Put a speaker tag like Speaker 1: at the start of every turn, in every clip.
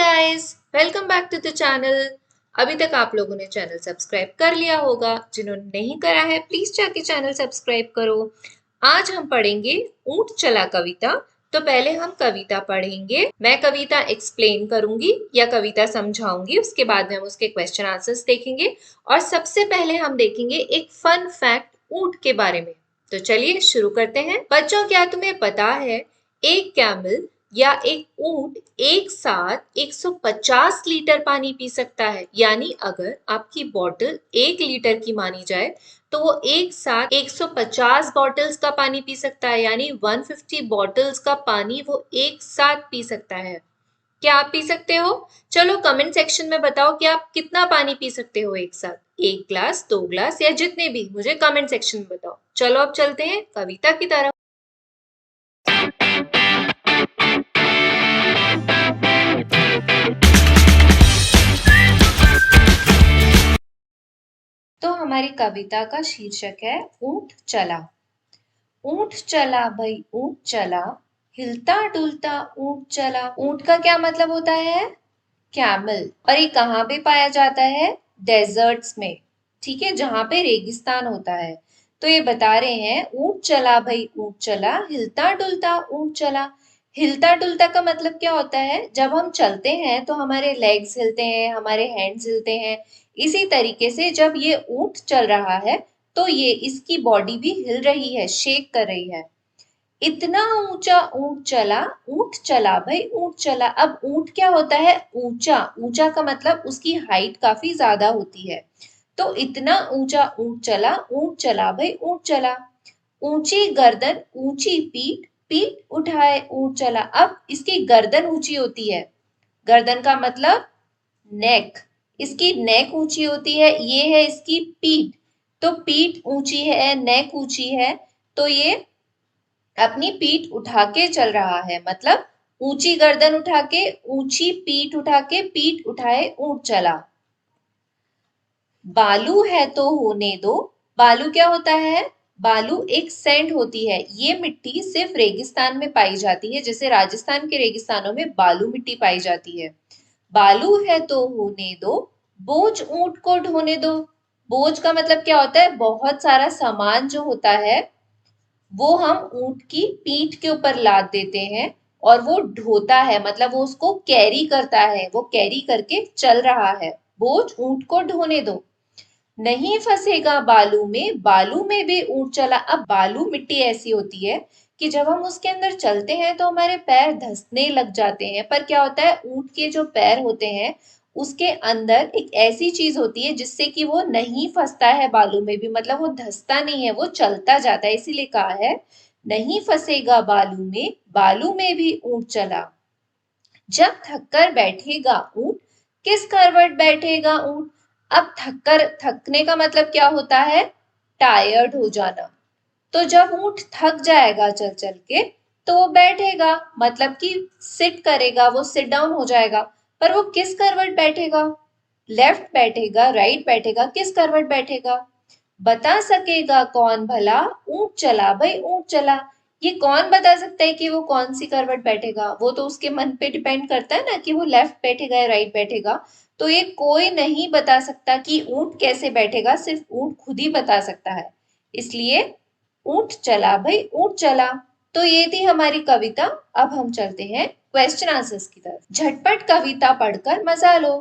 Speaker 1: Guys, welcome back to the channel. अभी तक आप लोगों ने चैनल सब्सक्राइब कर लिया होगा। जिन्होंने नहीं करा है प्लीज जाके चैनल सब्सक्राइब करो। आज हम पढ़ेंगे ऊंट चला कविता। तो पहले हम कविता पढ़ेंगे। मैं कविता एक्सप्लेन करूंगी या कविता समझाऊंगी, उसके बाद में हम उसके क्वेश्चन आंसर्स देखेंगे और सबसे पहले हम देखेंगे एक फन फैक्ट ऊंट के बारे में। तो चलिए शुरू करते हैं। बच्चों, क्या तुम्हें पता है एक कैमल या एक ऊंट एक साथ 150 लीटर पानी पी सकता है। यानी अगर आपकी बॉटल 1 लीटर की मानी जाए तो वो एक साथ 150 बॉटल्स का पानी पी सकता है। यानी 150 बॉटल्स का पानी वो एक साथ पी सकता है। क्या आप पी सकते हो? चलो कमेंट सेक्शन में बताओ कि आप कितना पानी पी सकते हो एक साथ। 1 ग्लास, 2 ग्लास या जितने भी, मुझे कमेंट सेक्शन में बताओ। चलो अब चलते हैं कविता की तरफ। तो हमारी कविता का शीर्षक है ऊंट चला। ऊंट चला भाई ऊंट चला, हिलता डुलता ऊंट चला। ऊंट का क्या मतलब होता है? कैमल। और ये कहाँ पे पाया जाता है? डेजर्ट्स में। ठीक है, जहां पे रेगिस्तान होता है। तो ये बता रहे हैं ऊंट चला भाई ऊंट चला, हिलता डुलता ऊंट चला। हिलता डुलता का मतलब क्या होता है? जब हम चलते हैं तो हमारे लेग्स हिलते हैं, हमारे हैंड्स हिलते हैं। इसी तरीके से जब ये ऊंट चल रहा है तो ये इसकी बॉडी भी हिल रही है, शेक कर रही है। इतना ऊंचा ऊंट चला, ऊंट चला भाई ऊंट चला। अब ऊंट क्या होता है? ऊंचा। ऊंचा का मतलब उसकी हाइट काफी ज्यादा होती है। तो इतना ऊंचा ऊंट चला, ऊंट चला भाई ऊंट चला। ऊंची गर्दन ऊंची पीठ, पीठ उठाए ऊंट चला। अब इसकी गर्दन ऊंची होती है। गर्दन का मतलब नेक। इसकी नेक ऊंची होती है। ये है इसकी पीठ। तो पीठ ऊंची है, नेक ऊंची है। तो ये अपनी पीठ उठा के चल रहा है। मतलब ऊंची गर्दन उठा के, ऊंची पीठ उठा के, पीठ उठाए ऊंट चला। बालू है तो होने दो। बालू क्या होता है? बालू एक सैंड होती है। ये मिट्टी सिर्फ रेगिस्तान में पाई जाती है। जैसे राजस्थान के रेगिस्तानों में बालू मिट्टी पाई जाती है। बालू है तो होने दो, बोझ ऊंट को ढोने दो। बोझ का मतलब क्या होता है? बहुत सारा सामान जो होता है वो हम ऊंट की पीठ के ऊपर लाद देते हैं और वो ढोता है। मतलब वो उसको कैरी करता है, वो कैरी करके चल रहा है। बोझ ऊंट को ढोने दो। नहीं फंसेगा बालू में, बालू में भी ऊंट चला। अब बालू मिट्टी ऐसी होती है कि जब हम उसके अंदर चलते हैं तो हमारे पैर धंसने लग जाते हैं। पर क्या होता है, ऊंट के जो पैर होते हैं उसके अंदर एक ऐसी चीज होती है जिससे कि वो नहीं फंसता है बालू में भी। मतलब वो धंसता नहीं है, वो चलता जाता है। इसीलिए कहा है नहीं फंसेगा बालू में, बालू में भी ऊंट चला। जब थककर बैठेगा ऊंट, किस करवट बैठेगा ऊंट। अब थककर, थकने का मतलब क्या होता है? टायर्ड हो जाना। तो जब ऊंट थक जाएगा चल चल के तो वो बैठेगा, मतलब कि सिट करेगा, वो सिट डाउन हो जाएगा। पर वो किस करवट बैठेगा? लेफ्ट बैठेगा, राइट बैठेगा, किस करवट बैठेगा? बता सकेगा कौन भला, ऊंट चला भाई ऊंट चला। ये कौन बता सकता है कि वो कौन सी करवट बैठेगा? वो तो उसके मन पे डिपेंड करता है ना कि वो लेफ्ट बैठेगा या राइट बैठेगा। तो ये कोई नहीं बता सकता कि ऊंट कैसे बैठेगा, सिर्फ ऊंट खुद ही बता सकता है। इसलिए ऊंट चला भाई ऊंट चला। तो ये थी हमारी कविता। अब हम चलते हैं क्वेश्चन आंसर्स की तरफ। झटपट कविता पढ़कर मजा लो।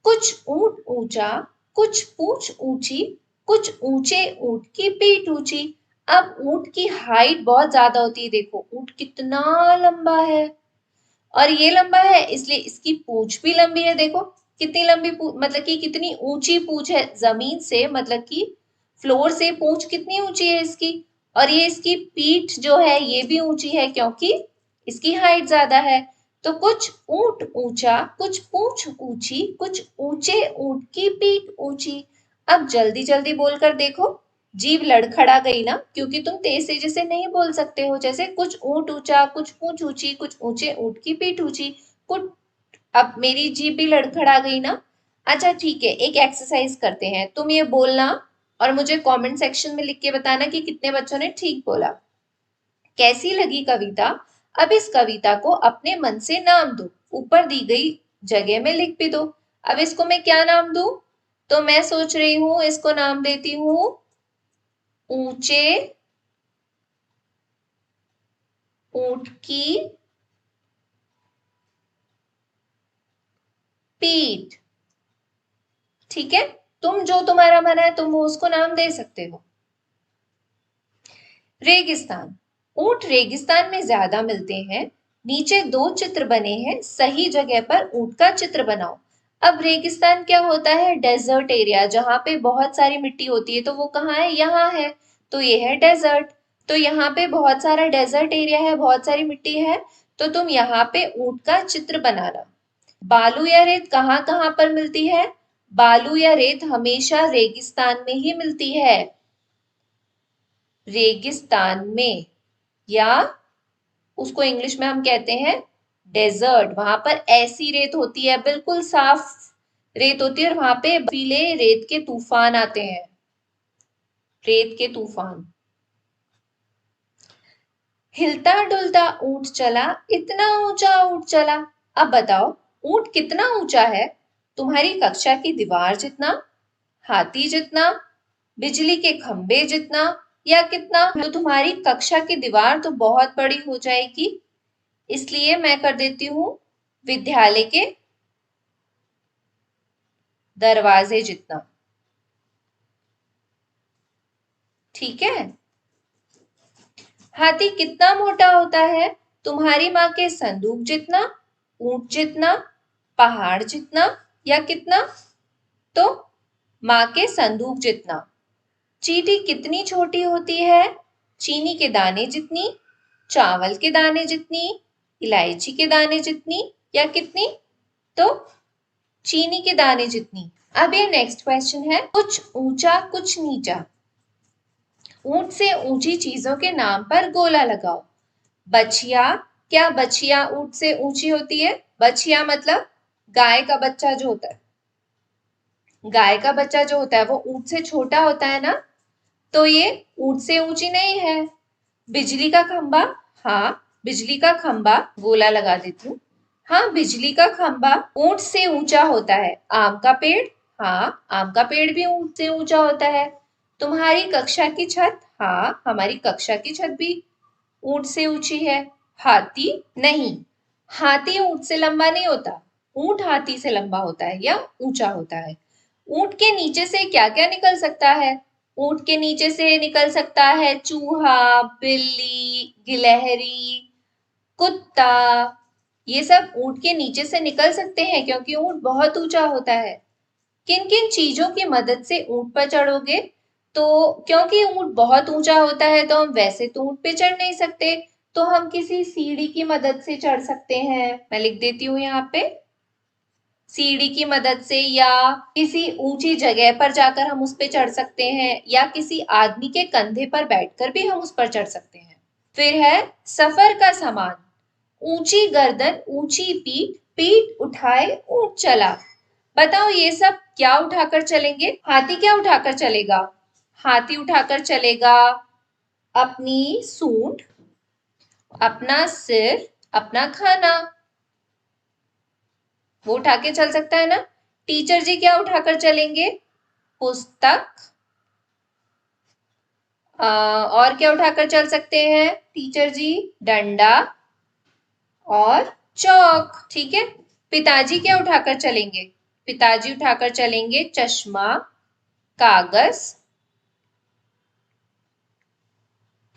Speaker 1: कुछ ऊंट ऊंचा, कुछ पूंछ ऊंची, कुछ ऊंचे ऊंट की पीठ ऊंची। अब ऊंट की हाइट बहुत ज्यादा होती है। देखो ऊंट कितना लंबा है, और ये लंबा है इसलिए इसकी पूंछ भी लंबी है। देखो कितनी लंबी मतलब कि कितनी ऊंची पूंछ है जमीन से, मतलब कि फ्लोर से पूंछ कितनी ऊंची है इसकी। और ये इसकी पीठ जो है ये भी ऊंची है क्योंकि इसकी हाइट ज्यादा है। तो कुछ ऊंट ऊंचा, कुछ पूंछ ऊंची, कुछ ऊंचे ऊंट की पीठ ऊंची। अब जल्दी जल्दी बोलकर देखो। जीभ लड़खड़ा गई ना, क्योंकि तुम तेज तेजी से नहीं बोल सकते हो। जैसे कुछ ऊंट ऊंचा, कुछ पूंछ ऊंची, कुछ ऊंचे ऊंट की पीठ ऊंची, कुछ। अब मेरी जीभ भी लड़खड़ा गई ना। अच्छा ठीक है, एक एक्सरसाइज करते हैं। तुम ये बोलना और मुझे कमेंट सेक्शन में लिख के बताना कि कितने बच्चों ने ठीक बोला। कैसी लगी कविता? अब इस कविता को अपने मन से नाम दो। ऊपर दी गई जगह में लिख भी दो। अब इसको मैं क्या नाम दूं? तो मैं सोच रही हूं इसको नाम देती हूं ऊंचे ऊंट की पीठ। ठीक है, तुम जो तुम्हारा मन है तुम उसको नाम दे सकते हो। रेगिस्तान। ऊंट रेगिस्तान में ज्यादा मिलते हैं। नीचे दो चित्र बने हैं, सही जगह पर ऊंट का चित्र बनाओ। अब रेगिस्तान क्या होता है? डेजर्ट एरिया, जहां पे बहुत सारी मिट्टी होती है। तो वो कहाँ है? यहाँ है। तो ये है डेजर्ट। तो यहाँ पे बहुत सारा डेजर्ट एरिया है, बहुत सारी मिट्टी है। तो तुम यहाँ पे ऊंट का चित्र बनाना। बालू या रेत कहाँ कहाँ पर मिलती है? बालू या रेत हमेशा रेगिस्तान में ही मिलती है। रेगिस्तान में, या उसको इंग्लिश में हम कहते हैं डेजर्ट। वहां पर ऐसी रेत होती है, बिल्कुल साफ रेत होती है, और वहां पे बर्फीले रेत के तूफान आते हैं। रेत के तूफान। हिलता डुलता ऊंट चला, इतना ऊंचा ऊंट चला। अब बताओ, ऊंट कितना ऊंचा है? तुम्हारी कक्षा की दीवार जितना, हाथी जितना, बिजली के खंभे जितना, या कितना? तो तुम्हारी कक्षा की दीवार तो बहुत बड़ी हो जाएगी, इसलिए मैं कर देती हूं विद्यालय के दरवाजे जितना। ठीक है। हाथी कितना मोटा होता है? तुम्हारी माँ के संदूक जितना, ऊंट जितना, पहाड़ जितना, या कितना? तो माँ के संदूक जितना। चींटी कितनी छोटी होती है? चीनी के दाने जितनी, चावल के दाने जितनी, इलायची के दाने जितनी, या कितनी? तो चीनी के दाने जितनी। अब ये नेक्स्ट क्वेश्चन है, कुछ ऊंचा कुछ नीचा। ऊंट से ऊंची चीजों के नाम पर गोला लगाओ। बछिया। क्या बछिया ऊंट से ऊंची होती है? बछिया मतलब गाय का बच्चा जो होता है। गाय का बच्चा जो होता है वो ऊंट से छोटा होता है ना, तो ये ऊंट से ऊंची नहीं है। बिजली का खंबा। हाँ, बिजली का खंबा, गोला लगा देती हूँ। हाँ, बिजली का खंबा ऊंट से ऊंचा होता है। आम का पेड़। हाँ, आम का पेड़ भी ऊंट से ऊंचा होता है। तुम्हारी कक्षा की छत। हाँ, हमारी कक्षा की छत भी ऊंट से ऊंची है। हाथी। नहीं, हाथी ऊंट से लंबा नहीं होता। ऊंट हाथी से लंबा होता है या ऊंचा होता है। ऊंट के नीचे से क्या क्या निकल सकता है? ऊंट के नीचे से निकल सकता है चूहा, बिल्ली, गिलहरी, कुत्ता। ये सब ऊंट के नीचे से निकल सकते हैं क्योंकि ऊंट बहुत ऊंचा होता है। किन किन चीजों की मदद से ऊंट पर चढ़ोगे? तो क्योंकि ऊंट बहुत ऊंचा होता है तो हम वैसे तो ऊंट पे चढ़ नहीं सकते, तो हम किसी सीढ़ी की मदद से चढ़ सकते हैं। मैं लिख देती हूँ यहाँ पे, सीढ़ी की मदद से, या किसी ऊंची जगह पर जाकर हम उस पे चढ़ सकते हैं, या किसी आदमी के कंधे पर बैठकर भी हम उस पर चढ़ सकते हैं। फिर है सफर का सामान। ऊंची गर्दन ऊंची पीठ, पीठ उठाए ऊंट चला। बताओ ये सब क्या उठाकर चलेंगे? हाथी क्या उठाकर चलेगा? हाथी उठाकर चलेगा अपनी सूंड, अपना सिर, अपना खाना। वो उठा के चल सकता है ना। टीचर जी क्या उठाकर चलेंगे? पुस्तक। और क्या उठाकर चल सकते हैं टीचर जी? डंडा और चौक। ठीक है। पिताजी क्या उठाकर चलेंगे? पिताजी उठाकर चलेंगे चश्मा, कागज,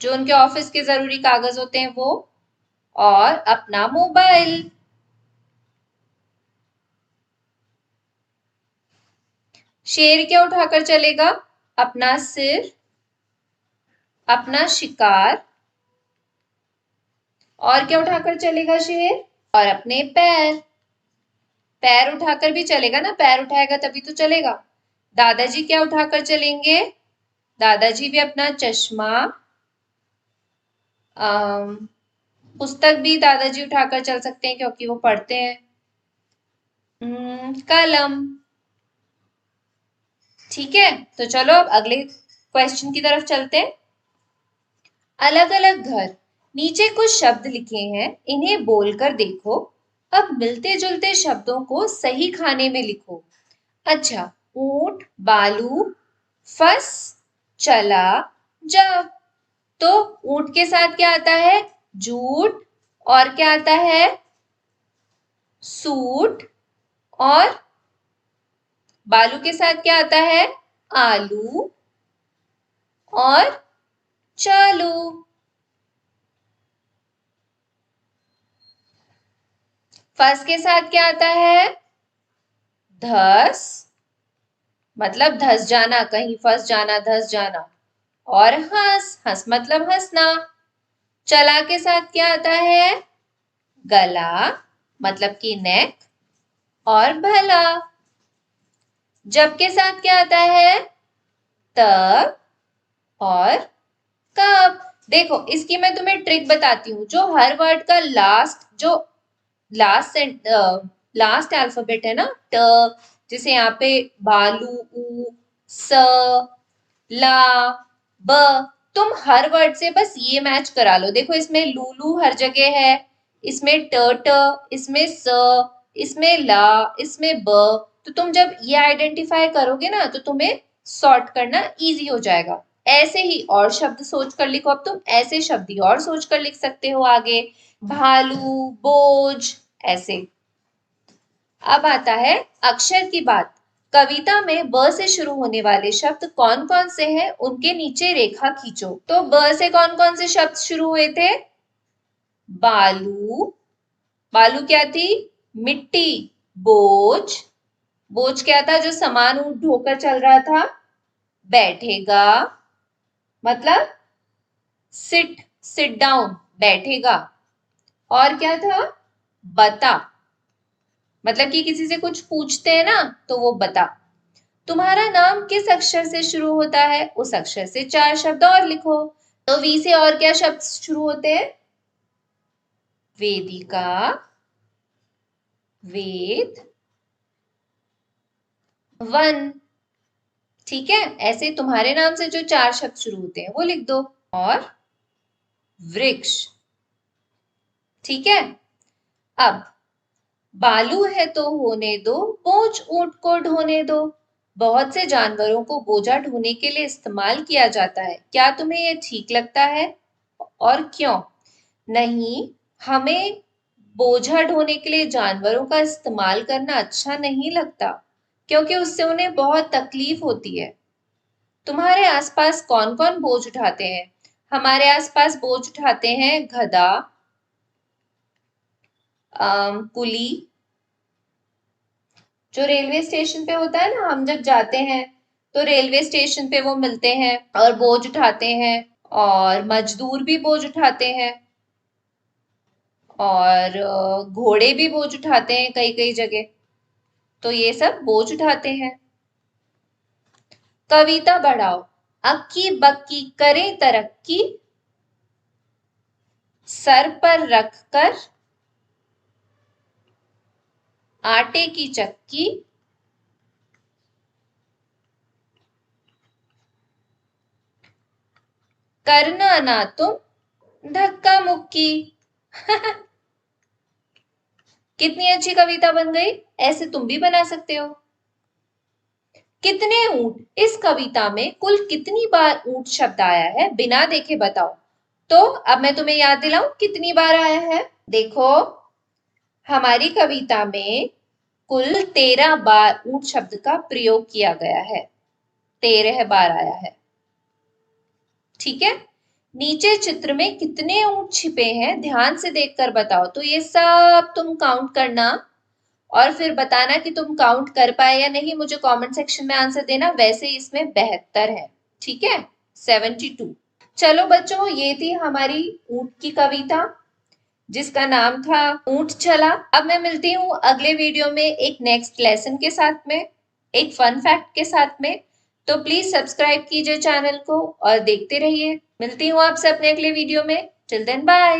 Speaker 1: जो उनके ऑफिस के जरूरी कागज होते हैं वो, और अपना मोबाइल। शेर क्या उठाकर चलेगा? अपना सिर, अपना शिकार, और क्या उठाकर चलेगा शेर? और अपने पैर। पैर उठाकर भी चलेगा ना, पैर उठाएगा तभी तो चलेगा। दादाजी क्या उठाकर चलेंगे? दादाजी भी अपना चश्मा, पुस्तक भी दादाजी उठाकर चल सकते हैं क्योंकि वो पढ़ते हैं। कलम। ठीक है, तो चलो अब अगले क्वेश्चन की तरफ चलते हैं। अलग अलग घर। नीचे कुछ शब्द लिखे हैं, इन्हें बोलकर देखो। अब मिलते जुलते शब्दों को सही खाने में लिखो। अच्छा, ऊंट, बालू, फस, चला, जब। तो ऊंट के साथ क्या आता है? जूट। और क्या आता है? सूट। और बालू के साथ क्या आता है? आलू। और चालू। फस के साथ क्या आता है? धस, मतलब धस जाना, कहीं फंस जाना, धस जाना। और हंस, हंस मतलब हंसना। चला के साथ क्या आता है? गला, मतलब कि नेक। और भला। जब के साथ क्या आता है? तब और कब। देखो, इसकी मैं तुम्हें ट्रिक बताती हूँ। जो हर वर्ड का लास्ट लास्ट अल्फाबेट है ना, ट, जैसे यहाँ पे बालू, ऊ, स, ला, ब, तुम हर वर्ड से बस ये मैच करा लो। देखो, इसमें लूलू हर जगह है, इसमें ट, इसमें स, इसमें ला, इसमें ब। तो तुम जब ये आइडेंटिफाई करोगे ना, तो तुम्हें सॉर्ट करना इजी हो जाएगा। ऐसे ही और शब्द सोच कर लिखो। अब तुम ऐसे शब्द ही और सोच कर लिख सकते हो आगे। भालू, बोझ, ऐसे। अब आता है अक्षर की बात। कविता में ब से शुरू होने वाले शब्द कौन कौन से हैं, उनके नीचे रेखा खींचो। तो ब से कौन कौन से शब्द शुरू हुए थे? बालू, बालू क्या थी? मिट्टी। बोझ, बोझ क्या था? जो सामान ढोकर चल रहा था। बैठेगा, मतलब सिट, सिट डाउन, बैठेगा। और क्या था? बता, मतलब कि किसी से कुछ पूछते हैं ना, तो वो बता। तुम्हारा नाम किस अक्षर से शुरू होता है? उस अक्षर से 4 शब्द और लिखो। तो वी से और क्या शब्द शुरू होते हैं? वेदिका, वेद, वन। ठीक है, ऐसे तुम्हारे नाम से जो 4 शब्द शुरू होते हैं वो लिख दो। और वृक्ष। ठीक है। अब बालू है तो होने दो, बोझ ऊंट को ढोने दो। बहुत से जानवरों को बोझा ढोने के लिए इस्तेमाल किया जाता है। क्या तुम्हें यह ठीक लगता है? और क्यों? नहीं, हमें बोझा ढोने के लिए जानवरों का इस्तेमाल करना अच्छा नहीं लगता, क्योंकि उससे उन्हें बहुत तकलीफ होती है। तुम्हारे आसपास कौन कौन बोझ उठाते हैं? हमारे आसपास बोझ उठाते हैं गधा, कुली, जो रेलवे स्टेशन पे होता है ना, हम जब जाते हैं तो रेलवे स्टेशन पे वो मिलते हैं और बोझ उठाते हैं। और मजदूर भी बोझ उठाते हैं। और घोड़े भी बोझ उठाते हैं कई कई जगह। तो ये सब बोझ उठाते हैं। कविता बढ़ाओ। अक्की बक्की करे तरक्की, सर पर रख कर आटे की चक्की, करना ना तुम धक्का मुक्की। कितनी अच्छी कविता बन गई। ऐसे तुम भी बना सकते हो। कितने ऊंट, इस कविता में कुल कितनी बार ऊंट शब्द आया है, बिना देखे बताओ। तो अब मैं तुम्हें याद दिलाऊं कितनी बार आया है। देखो, हमारी कविता में कुल 13 बार ऊंट शब्द का प्रयोग किया गया है। 13 बार आया है। ठीक है। नीचे चित्र में कितने ऊंट छिपे हैं, ध्यान से देखकर बताओ। तो ये सब तुम काउंट करना और फिर बताना कि तुम काउंट कर पाए या नहीं। मुझे कमेंट सेक्शन में आंसर देना। वैसे इसमें 72 है। ठीक है, 72। चलो बच्चों, ये थी हमारी ऊंट की कविता, जिसका नाम था ऊंट चला। अब मैं मिलती हूँ अगले वीडियो में एक नेक्स्ट लेसन के साथ में, एक फन फैक्ट के साथ में। तो प्लीज सब्सक्राइब कीजिए चैनल को और देखते रहिए। मिलती हूँ आपसे अपने अगले वीडियो में। Till then bye.